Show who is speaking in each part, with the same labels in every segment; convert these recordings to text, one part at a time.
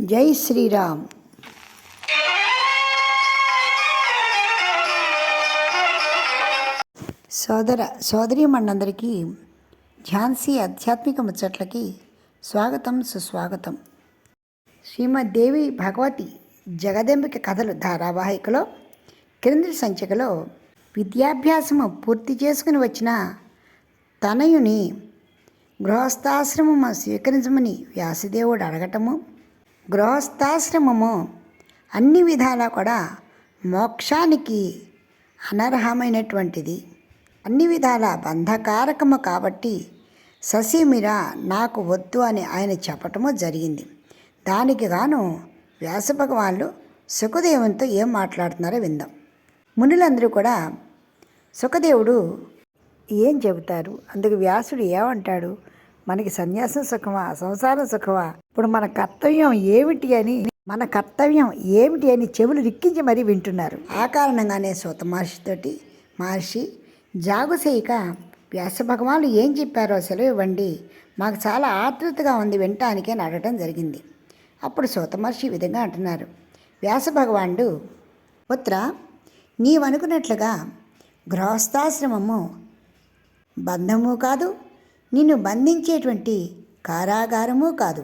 Speaker 1: జై శ్రీరామ్. సోదరీమణులందరికీ ఝాన్సీ ఆధ్యాత్మిక ముచ్చట్లకి స్వాగతం, సుస్వాగతం. శ్రీమద్దేవి భగవతి జగదంబిక కథలు ధారావాహికలో క్రింది సంచికలో విద్యాభ్యాసము పూర్తి చేసుకుని వచ్చిన తనయుని గృహస్థాశ్రమము స్వీకరించమని వ్యాసదేవుడు అడగటము, గృహస్థాశ్రమము అన్ని విధాలా కూడా మోక్షానికి అనర్హమైనటువంటిది, అన్ని విధాల బంధకారకము కాబట్టి ససీమిరా నాకు వద్దు అని ఆయన చెప్పటము జరిగింది. దానికి గాను వ్యాసభగవానులు సుఖదేవునితో ఏం మాట్లాడుతున్నారో విందాం. మునులందరూ కూడా సుఖదేవుడు ఏం చెబుతారు, అందుకు వ్యాసుడు ఏమంటాడు, మనకి సన్యాసం సుఖమా, సంసారం సుఖమా, ఇప్పుడు మన కర్తవ్యం ఏమిటి అని చెవులు రిక్కించి మరీ వింటున్నారు. ఆ కారణంగానే సూత మహర్షి జాగుసేయిక వ్యాసభగవానులు ఏం చెప్పారో సెలవు ఇవ్వండి, మాకు చాలా ఆతృతగా ఉంది వినటానికి అని అడగటం జరిగింది. అప్పుడు సూత మహర్షి ఈ విధంగా అంటున్నారు. వ్యాసభగవానుడు, పుత్ర, నీవనుకున్నట్లుగా గృహస్థాశ్రమము బంధము కాదు, నిన్ను బంధించేటువంటి కారాగారము కాదు.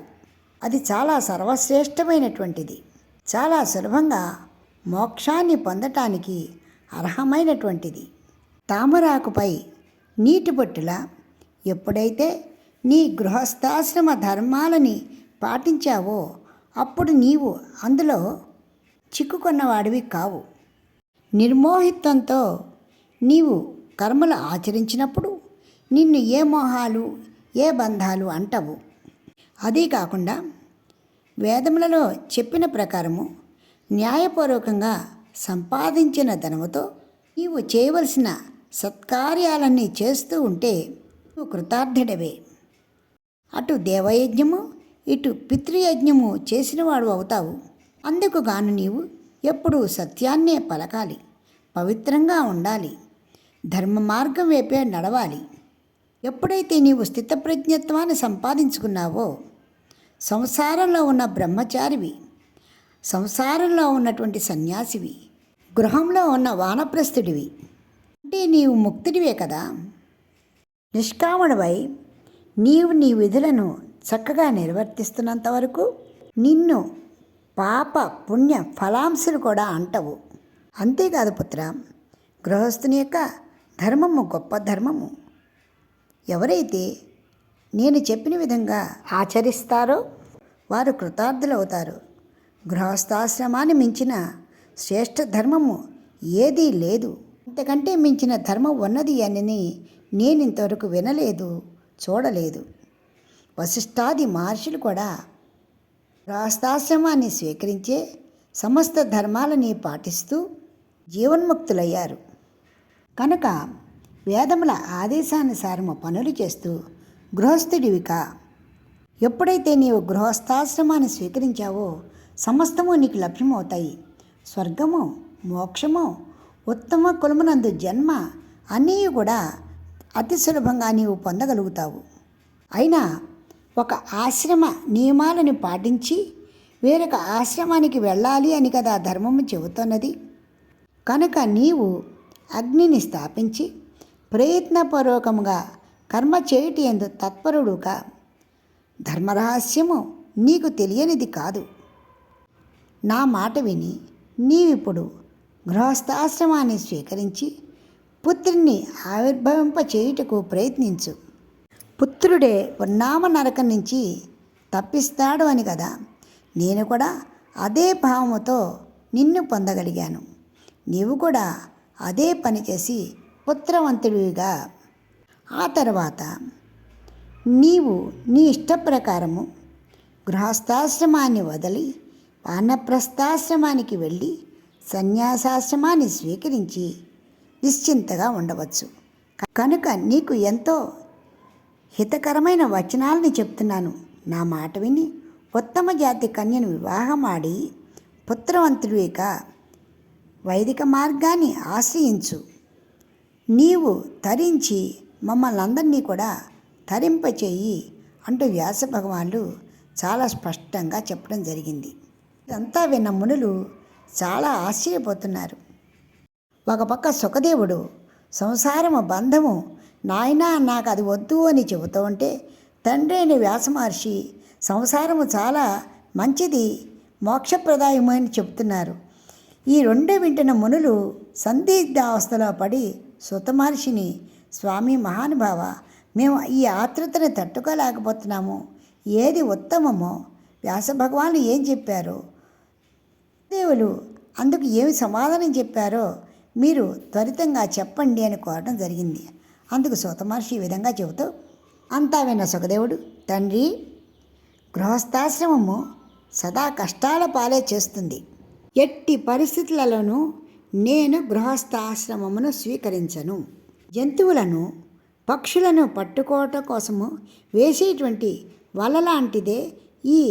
Speaker 1: అది చాలా సర్వశ్రేష్టమైనటువంటిది, చాలా సులభంగా మోక్షాన్ని పొందటానికి అర్హమైనటువంటిది. తామరాకుపై నీటి బొట్టులా ఎప్పుడైతే నీ గృహస్థాశ్రమ ధర్మాలని పాటించావో అప్పుడు నీవు అందులో చిక్కుకున్నవాడివి కావు. నిర్మోహిత్వంతో నీవు కర్మలు ఆచరించినప్పుడు నిన్ను ఏ మోహాలు ఏ బంధాలు అంటవు. అదీ కాకుండా వేదములలో చెప్పిన ప్రకారము న్యాయపూర్వకంగా సంపాదించిన ధనముతో నీవు చేయవలసిన సత్కార్యాలన్నీ చేస్తూ ఉంటే నువ్వు కృతార్థుడవే. అటు దేవయజ్ఞము ఇటు పితృయజ్ఞము చేసినవాడు అవుతావు. అందుకు గాను నీవు ఎప్పుడూ సత్యాన్నే పలకాలి, పవిత్రంగా ఉండాలి, ధర్మ మార్గం వైపే నడవాలి. ఎప్పుడైతే నీవు స్థితప్రజ్ఞత్వాన్ని సంపాదించుకున్నావో సంసారంలో ఉన్న బ్రహ్మచారివి, సంసారంలో ఉన్నటువంటి సన్యాసివి, గృహంలో ఉన్న వానప్రస్థుడివి, అంటే నీవు ముక్తుడివే కదా. నిష్కాముడివై నీవు నీ విధులను చక్కగా నిర్వర్తిస్తున్నంత వరకు నిన్ను పాప పుణ్య ఫలాంశలు కూడా అంటవు. అంతేకాదు పుత్ర, గృహస్థుని యొక్క ధర్మము గొప్ప ధర్మము. ఎవరైతే నేను చెప్పిన విధంగా ఆచరిస్తారో వారు కృతార్థులవుతారు. గృహస్థాశ్రమాన్ని మించిన శ్రేష్ఠ ధర్మము ఏదీ లేదు. ఇంతకంటే మించిన ధర్మం ఉన్నది అని నేను ఇంతవరకు వినలేదు, చూడలేదు. వశిష్ఠాది మహర్షులు కూడా గృహస్థాశ్రమాన్ని స్వీకరించే సమస్త ధర్మాలని పాటిస్తూ జీవన్ముక్తులయ్యారు. కనుక వేదముల ఆదేశానుసారము పనులు చేస్తూ గృహస్థుడివికా. ఎప్పుడైతే నీవు గృహస్థాశ్రమాన్ని స్వీకరించావో సమస్తము నీకు లభ్యమవుతాయి. స్వర్గము, మోక్షము, ఉత్తమ కులమునందు జన్మ అన్నీ కూడా అతి సులభంగా నీవు పొందగలుగుతావు. అయినా ఒక ఆశ్రమ నియమాలను పాటించి వేరొక ఆశ్రమానికి వెళ్ళాలి అని కదా ధర్మము చెబుతున్నది. కనుక నీవు అగ్నిని స్థాపించి ప్రయత్నపూర్వకముగా కర్మ చేయుటి యందు తత్పరుడుగా. ధర్మరహస్యము నీకు తెలియనిది కాదు. నా మాట విని నీవిప్పుడు గృహస్థాశ్రమాన్ని స్వీకరించి పుత్రుణ్ణి ఆవిర్భవింప చేయుటకు ప్రయత్నించు. పుత్రుడే ఉన్నామ నరకం నుంచి తప్పిస్తాడు అని కదా నేను కూడా అదే భావముతో నిన్ను పొందగలిగాను. నీవు కూడా అదే పని చేసి పుత్రవంతుడివిగా. ఆ తర్వాత నీవు నీ ఇష్టప్రకారము గృహస్థాశ్రమాన్ని వదిలి వానప్రస్థాశ్రమానికి వెళ్ళి సన్యాసాశ్రమాన్ని స్వీకరించి నిశ్చింతగా ఉండవచ్చు. కనుక నీకు ఎంతో హితకరమైన వచనాలని చెప్తున్నాను. నా మాట విని ఉత్తమ జాతి కన్యను వివాహమాడి పుత్రవంతుడిగా వైదిక మార్గాన్ని ఆశ్రయించు. నీవు తరించి మమ్మల్ని అందరినీ కూడా తరింపచేయి అంటూ వ్యాస భగవానులు చాలా స్పష్టంగా చెప్పడం జరిగింది. ఇదంతా విన్న మునులు చాలా ఆశ్చర్యపోతున్నారు. ఒక పక్క సుఖదేవుడు సంసారము బంధము నాయనా నాకు అది వద్దు అని చెబుతూ ఉంటే, తండ్రి అయిన వ్యాస మహర్షి సంసారము చాలా మంచిది, మోక్షప్రదాయము అని చెబుతున్నారు. ఈ రెండు వింటున్న మునులు సందిగ్ధావస్థలో పడి సుత మహర్షిని, స్వామి మహానుభావ, మేము ఈ ఆతృతని తట్టుకోలేకపోతున్నాము, ఏది ఉత్తమమో వ్యాస భగవానులు ఏం చెప్పారో, దేవులు అందుకు ఏమి సమాధానం చెప్పారో మీరు త్వరితంగా చెప్పండి అని కోరడం జరిగింది. అందుకు సూత మహర్షి ఈ విధంగా చెబుతూ, అంతా విన్న సుఖదేవుడు, తండ్రి, గృహస్థాశ్రమము సదా కష్టాల పాలే చేస్తుంది. ఎట్టి పరిస్థితులలోనూ నేను గృహస్థాశ్రమమును స్వీకరించను. జంతువులను పక్షులను పట్టుకోవటం కోసము వేసేటువంటి వల లాంటిదే ఈ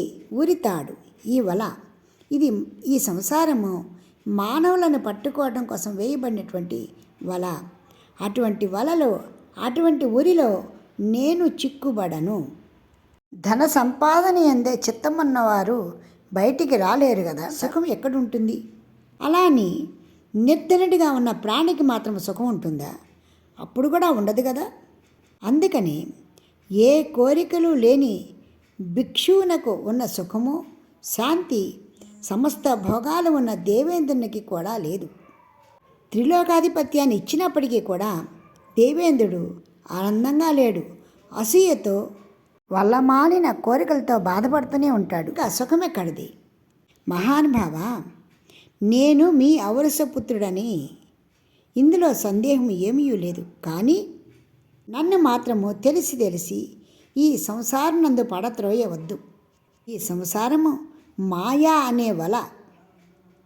Speaker 1: ఉరితాడు. ఈ వల ఇది ఈ సంసారము మానవులను పట్టుకోవడం కోసం వేయబడినటువంటి వల. అటువంటి వలలో, అటువంటి ఉరిలో నేను చిక్కుబడను. ధన సంపాదన ఎందే చిత్తమన్నవారు బయటికి రాలేరు కదా, సుఖం ఎక్కడుంటుంది? అలా అని నిర్ధనుడిగా ఉన్న ప్రాణికి మాత్రం సుఖం ఉంటుందా? అప్పుడు కూడా ఉండదు కదా. అందుకని ఏ కోరికలు లేని భిక్షువునకు ఉన్న సుఖము, శాంతి సమస్త భోగాలు ఉన్న దేవేంద్రునికి కూడా లేదు. త్రిలోకాధిపత్యాన్ని ఇచ్చినప్పటికీ కూడా దేవేంద్రుడు ఆనందంగా లేడు. అసూయతో వల్లమాలిన కోరికలతో బాధపడుతూనే ఉంటాడు. అసుఖమెక్కడిది? మహానుభావ, నేను మీ ఔరసపుత్రుడని ఇందులో సందేహం ఏమీ లేదు. కానీ నన్ను మాత్రము తెలిసి ఈ సంసారం నందు పడత్రోయవద్దు. ఈ సంసారము మాయా అనే వల,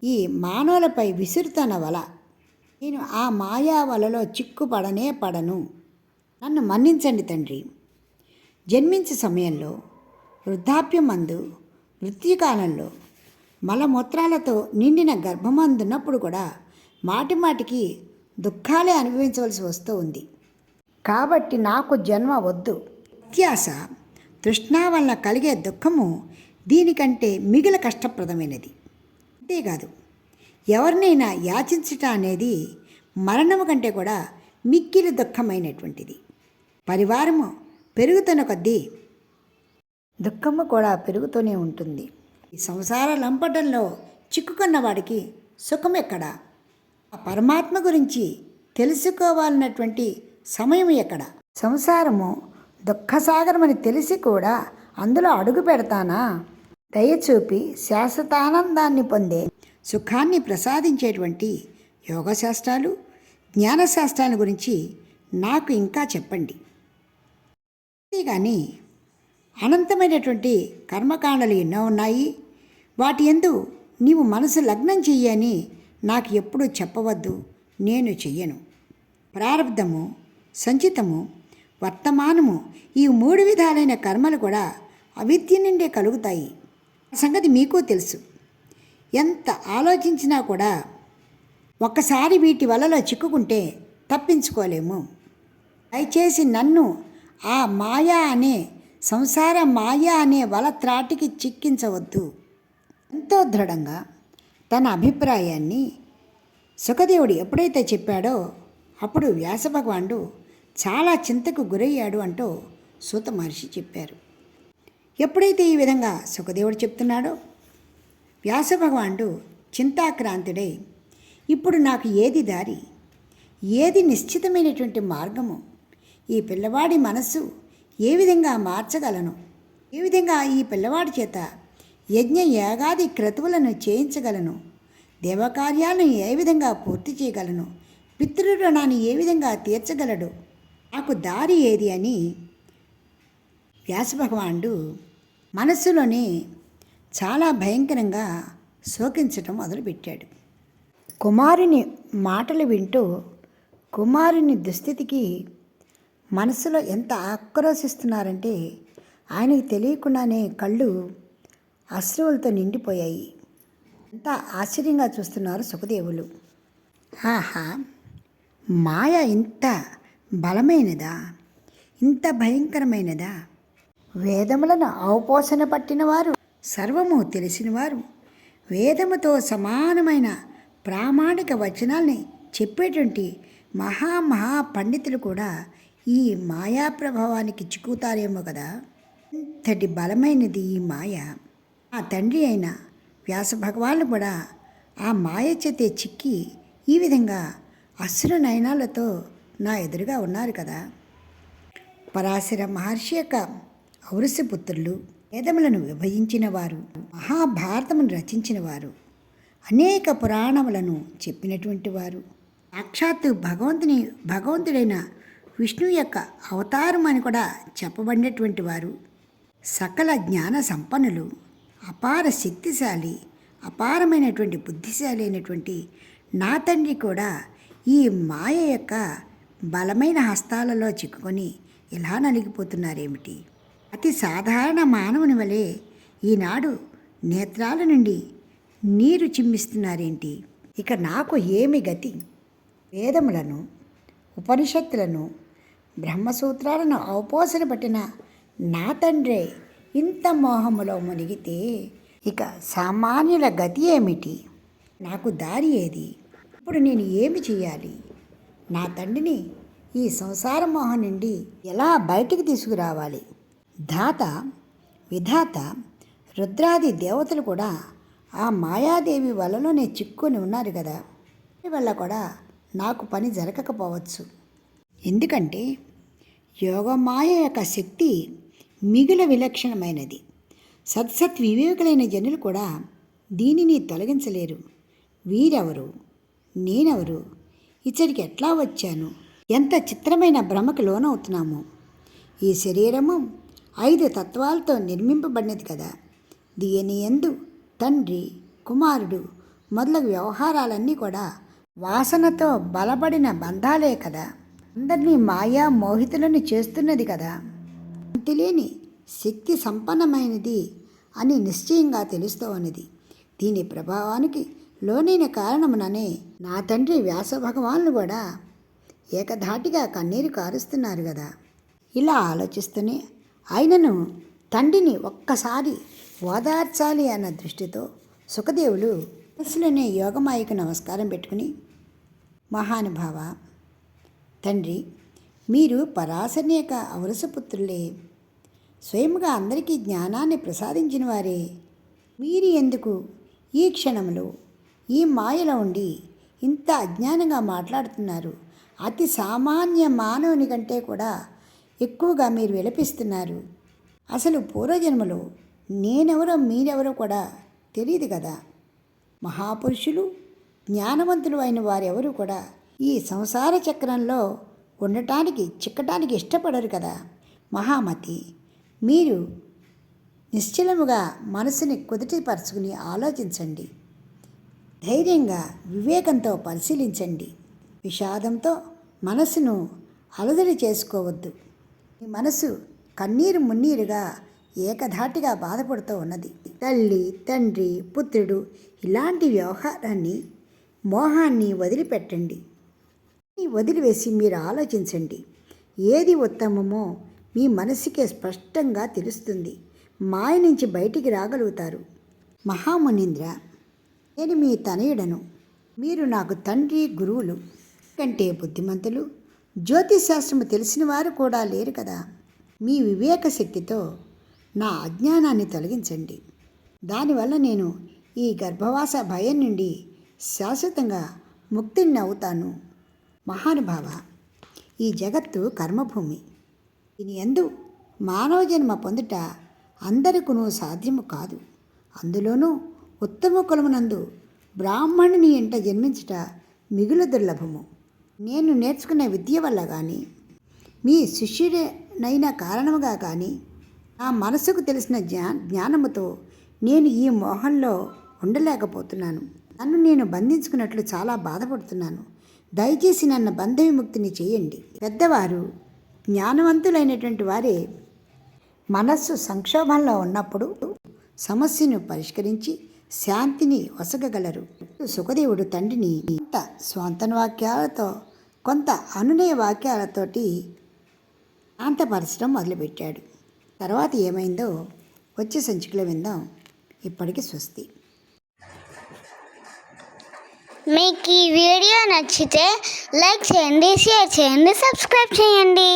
Speaker 1: ఈ మానవులపై విసురుతున్న వల. నేను ఆ మాయా వలలో చిక్కుపడనే పడను. నన్ను మన్నించండి తండ్రి. జన్మించే సమయంలో, వృద్ధాప్యమందు, మృత్యుకాలంలో మలమూత్రాలతో నిండిన గర్భమందున్నప్పుడు కూడా మాటిమాటికి దుఃఖాలే అనుభవించవలసి వస్తూ ఉంది. కాబట్టి నాకు జన్మ వద్దు. అత్యాస, తృష్ణ వలన కలిగే దుఃఖము దీనికంటే మిగిల కష్టప్రదమైనది. అంతేకాదు, ఎవరినైనా యాచించట అనేది మరణము కంటే కూడా మిక్కిలి దుఃఖమైనటువంటిది. పరివారము పెరుగుతున్న కొద్దీ దుఃఖము కూడా పెరుగుతూనే ఉంటుంది. ఈ సంసార లంపటంలో చిక్కుకున్న వాడికి సుఖం ఎక్కడా? ఆ పరమాత్మ గురించి తెలుసుకోవాలన్నటువంటి సమయం ఎక్కడ? సంసారము దుఃఖసాగరమని తెలిసి కూడా అందులో అడుగు పెడతానా? దయచూపి శాశ్వతానందాన్ని పొందే సుఖాన్ని ప్రసాదించేటువంటి యోగశాస్త్రాలు, జ్ఞానశాస్త్రాల గురించి నాకు ఇంకా చెప్పండి. అంతేగాని అనంతమైనటువంటి కర్మకాండలు ఎన్నో ఉన్నాయి, వాటి యందు నీవు మనసు లగ్నం చెయ్యని నాకు ఎప్పుడూ చెప్పవద్దు. నేను చెయ్యను. ప్రారబ్ధము, సంచితము, వర్తమానము, ఈ 3 విధాలైన కర్మలు కూడా అవిద్య నుండే కలుగుతాయి. సంగతి మీకు తెలుసు. ఎంత ఆలోచించినా కూడా ఒక్కసారి వీటి వలలో చిక్కుకుంటే తప్పించుకోలేము. దయచేసి నన్ను ఆ మాయా అనే సంసార మాయా అనే వల త్రాటికి చిక్కించవద్దు. ఎంతో దృఢంగా తన అభిప్రాయాన్ని సుఖదేవుడు ఎప్పుడైతే చెప్పాడో అప్పుడు వ్యాసభగవానుడు చాలా చింతకు గురయ్యాడు అంటూ సూత మహర్షి చెప్పారు. ఎప్పుడైతే ఈ విధంగా సుఖదేవుడు చెప్తున్నాడో వ్యాసభగవానుడు చింతాక్రాంతుడై, ఇప్పుడు నాకు ఏది దారి, ఏది నిశ్చితమైనటువంటి మార్గము, ఈ పిల్లవాడి మనస్సు ఏ విధంగా మార్చగలను, ఏ విధంగా ఈ పిల్లవాడి చేత యజ్ఞ యాగాది క్రతువులను చేయించగలను, దేవకార్యాలను ఏ విధంగా పూర్తి చేయగలను, పితృరుణాన్ని ఏ విధంగా తీర్చగలడు, నాకు దారి ఏది అని వ్యాసభగవానుడు మనస్సులోనే చాలా భయంకరంగా శోకించటం మొదలుపెట్టాడు. కుమారుని మాటలు వింటూ కుమారుని దుస్థితికి మనసులో ఎంత ఆక్రోశిస్తున్నారంటే ఆయనకు తెలియకుండానే కళ్ళు అశ్రువులతో నిండిపోయాయి. ఎంత ఆశ్చర్యంగా చూస్తున్నారు సుఖదేవులు. ఆహా, మాయ ఇంత బలమైనదా, ఇంత భయంకరమైనదా? వేదములను అవపోసన పట్టినవారు, సర్వము తెలిసినవారు, వేదముతో సమానమైన ప్రామాణిక వచనాల్ని చెప్పేటువంటి మహా పండితులు కూడా ఈ మాయా ప్రభావానికి చిక్కుతారేమో కదా. ఇంతటి బలమైనది ఈ మాయ. ఆ తండ్రి అయిన వ్యాస భగవానులు కూడా ఆ మాయ చేతే చిక్కి ఈ విధంగా అసుర నయనాలతో నా ఎదురుగా ఉన్నారు కదా. పరాశర మహర్షి యొక్క ఔరస పుత్రులు, వేదములను విభజించిన వారు, మహాభారతమును రచించిన వారు, అనేక పురాణములను చెప్పినటువంటి వారు, సాక్షాత్తు భగవంతుడైన విష్ణువు యొక్క అవతారం అని కూడా చెప్పబడినటువంటి వారు, సకల జ్ఞాన సంపన్నులు, అపార శక్తిశాలి, అపారమైనటువంటి బుద్ధిశాలి అయినటువంటి నా తండ్రి కూడా ఈ మాయ యొక్క బలమైన హస్తాలలో చిక్కుకొని ఇలా నలిగిపోతున్నారేమిటి? అతి సాధారణ మానవుని వలె ఈనాడు నేత్రాల నుండి నీరు చిమ్మిస్తున్నారేంటి? ఇక నాకు ఏమి గతి? వేదములను, ఉపనిషత్తులను, బ్రహ్మసూత్రాలను అవపోసన పట్టిన నా తండ్రే ఇంత మోహములో మునిగితే ఇక సామాన్యుల గతి ఏమిటి? నాకు దారి ఏది? ఇప్పుడు నేను ఏమి చేయాలి? నా తండ్రిని ఈ సంసార మోహం నుండి ఎలా బయటికి తీసుకురావాలి? ధాత, విధాత, రుద్రాది దేవతలు కూడా ఆ మాయాదేవి వలలోనే చిక్కుని ఉన్నారు కదా. వల్ల కూడా నాకు పని జరగకపోవచ్చు. ఎందుకంటే యోగమాయ యొక్క శక్తి మిగుల విలక్షణమైనది. వివేకులైన జనులు కూడా దీనిని తొలగించలేరు. వీరెవరు, నేనెవరు, ఇచ్చడికి ఎట్లా వచ్చాను, ఎంత చిత్రమైన భ్రమకు లోనవుతున్నాము. ఈ శరీరము 5 తత్వాలతో నిర్మింపబడినది కదా. దీని యందు తండ్రి, కుమారుడు మొదలగు వ్యవహారాలన్నీ కూడా వాసనతో బలపడిన బంధాలే కదా. అందరినీ మాయా మోహితులను చేస్తున్నది కదా. తెలియని శక్తి సంపన్నమైనది అని నిశ్చయంగా తెలుస్తూ ఉన్నది. దీని ప్రభావానికి లోనైన కారణముననే నా తండ్రి వ్యాస భగవానులు కూడా ఏకధాటిగా కన్నీరు కారుస్తున్నారు కదా. ఇలా ఆలోచిస్తూనే ఆయనను తండ్రిని ఒక్కసారి ఓదార్చాలి అన్న దృష్టితో సుఖదేవులు మనసులోనే యోగమాయకు నమస్కారం పెట్టుకుని, మహానుభావ తండ్రి, మీరు పరాశరుని యొక్క ఔరసపుత్రులే, స్వయంగా అందరికీ జ్ఞానాన్ని ప్రసాదించిన వారే. మీరు ఎందుకు ఈ క్షణంలో ఈ మాయలో ఉండి ఇంత అజ్ఞానంగా మాట్లాడుతున్నారు? అతి సామాన్య మానవుని కంటే కూడా ఎక్కువగా మీరు విలపిస్తున్నారు. అసలు పూర్వజన్మలో నేనెవరో మీరెవరో కూడా తెలియదు కదా. మహాపురుషులు, జ్ఞానవంతులు అయిన వారెవరూ కూడా ఈ సంసార చక్రంలో ఉండటానికి, చిక్కటానికి ఇష్టపడరు కదా. మహామతి, మీరు నిశ్చలముగా మనసుని కుదుటపరుచుకుని ఆలోచించండి. ధైర్యంగా, వివేకంతో పరిశీలించండి. విషాదంతో మనసును అలజడి చేసుకోవద్దు. మీ మనసు కన్నీరు మున్నీరుగా ఏకధాటిగా బాధపడుతూ ఉన్నది. తల్లి, తండ్రి, పుత్రుడు ఇలాంటి వ్యవహారాన్ని, మోహాన్ని వదిలిపెట్టండి. వదిలివేసి మీరు ఆలోచించండి. ఏది ఉత్తమమో మీ మనసుకే స్పష్టంగా తెలుస్తుంది. మాయ నుంచి బయటికి రాగలుగుతారు. మహామునీంద్ర, నేను మీ తనయుడను. మీరు నాకు తండ్రి, గురువులు కంటే బుద్ధిమంతులు, జ్యోతిశాస్త్రము తెలిసిన వారు కూడా లేరు కదా. మీ వివేక శక్తితో నా అజ్ఞానాన్ని తొలగించండి. దానివల్ల నేను ఈ గర్భవాస భయం నుండి శాశ్వతంగా ముక్తిని అవుతాను. మహానుభావ, ఈ జగత్తు కర్మభూమి. దీని యందు మానవ జన్మ పొందుట అందరికీ సాధ్యము కాదు. అందులోనూ ఉత్తమ కులమునందు బ్రాహ్మణుని ఎంట జన్మించుట మిగులు దుర్లభము. నేను నేర్చుకున్న విద్య వల్ల కానీ, మీ శిష్యుడైన కారణముగా కానీ, నా మనసుకు తెలిసిన జ్ఞానముతో నేను ఈ మోహంలో ఉండలేకపోతున్నాను. నన్ను నేను బంధించుకున్నట్లు చాలా బాధపడుతున్నాను. దయచేసి నన్ను బంధ విముక్తిని చేయండి. పెద్దవారు, జ్ఞానవంతులైనటువంటి వారే మనస్సు సంక్షోభంలో ఉన్నప్పుడు సమస్యను పరిష్కరించి శాంతిని వసగగలరు. సుఖదేవుడు తండ్రిని కొంత స్వంతన వాక్యాలతో, కొంత అనునయ వాక్యాలతోటి శాంతపరచడం మొదలుపెట్టాడు. తర్వాత ఏమైందో వచ్చే సంచికలో విందాం. ఇప్పటికి స్వస్తి.
Speaker 2: మీకు ఈ వీడియో నచ్చితే లైక్ చేయండి, షేర్ చేయండి, సబ్స్క్రైబ్ చేయండి.